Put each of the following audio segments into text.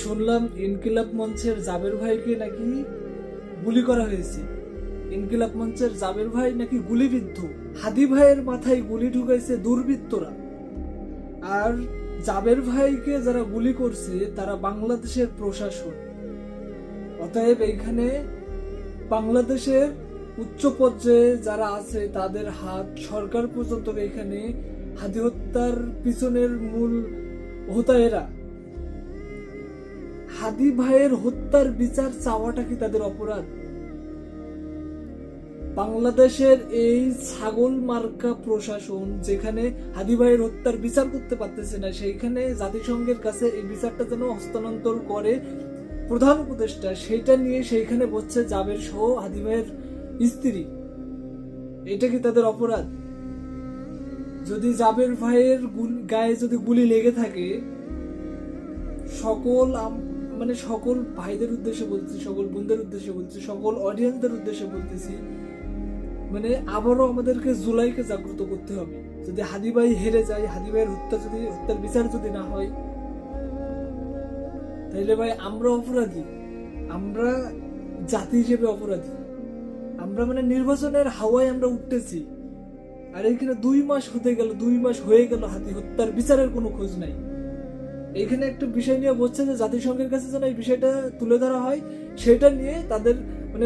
শুনলাম ইনকিলাব মঞ্চের জাবের ভাইকে নাকি গুলি করা হয়েছে। ইনকিলাব মঞ্চের জাবের ভাই নাকি গুলিবিদ্ধ। হাদি ভাইয়ের মাথায় গুলি ঢুকাইছে দুর্বৃত্তরা। আর জাবের ভাইকে যারা গুলি করছে তারা বাংলাদেশের প্রশাসন। অতএব এইখানে বাংলাদেশের উচ্চ পর্যায়ে যারা আছে তাদের হাত, সরকার পর্যন্ত এখানে হাদি হত্যার পিছনের মূল হোতা এরা। হাদি ভাইয়ের হত্যার বিচার চাওয়াটা কি তাদের অপরাধ? বাংলাদেশের এই ছাগল মার্কা প্রশাসন যেখানে হাদি ভাইয়ের হত্যার বিচার করতে পারতেছে না, সেইখানে জাতিসংঘের কাছে এই বিচারটা যেন হস্তান্তর করে প্রধান উপদেষ্টা, সেটা নিয়ে সেইখানে বলছে জাবের সহ হাদি ভাইয়ের স্ত্রী। এটা কি তাদের অপরাধ? যদি জাবের ভাইয়ের গায়ে যদি গুলি লেগে থাকে, সকল সকল ভাইদের উদ্দেশ্যে বলছি, সকল বোনদের উদ্দেশ্যে বলছি, সকল অডিয়েন্সদের উদ্দেশ্যে বলতেছি, আবারও আমাদেরকে জুলাইকে জাগ্রত করতে হবে। যদি হাদি ভাই হেরে যায়, হাদি ভাইয়ের হত্যার বিচার যদি না হয়, তাইলে ভাই আমরা অপরাধী, আমরা জাতি হিসেবে অপরাধী। আমরা নির্বাচনের হাওয়ায় আমরা উঠতেছি, আর এখানে 2 মাস হতে গেল, 2 মাস হয়ে গেল হাদি হত্যার বিচারের কোনো খোঁজ নাই। এখানে একটা বিষয় নিয়ে বলছে যে জাতিসংঘের কাছে যেন এই বিষয়টা তুলে ধরা হয়, সেটা নিয়ে তাদের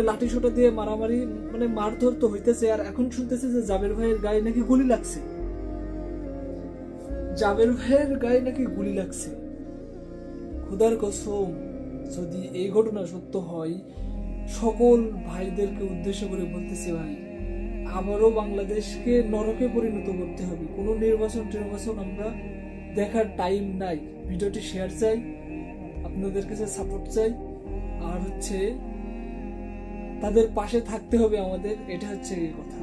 লাঠি সোটা দিয়ে মারামারি মারধর তো হইতেছে। আর এখন শুনতেছে যে জাবের ভাইয়ের গায়ে নাকি গুলি লাগছে। জাবের ভাইয়ের গায়ে নাকি গুলি লাগছে। খোদার কসম, যদি এই ঘটনা সত্য হয়, সকল ভাইদেরকে উদ্দেশ্য করে বলতেছে, ভাই আবারও বাংলাদেশকে নরকে পরিণত করতে হবে। কোনো নির্বাচন আমরা দেখার টাইম নাই। ভিডিওটি শেয়ার চাই, আপনাদের কাছে সাপোর্ট চাই, আর তাদের পাশে থাকতে হবে আমাদের। এটা হচ্ছে এই কথা।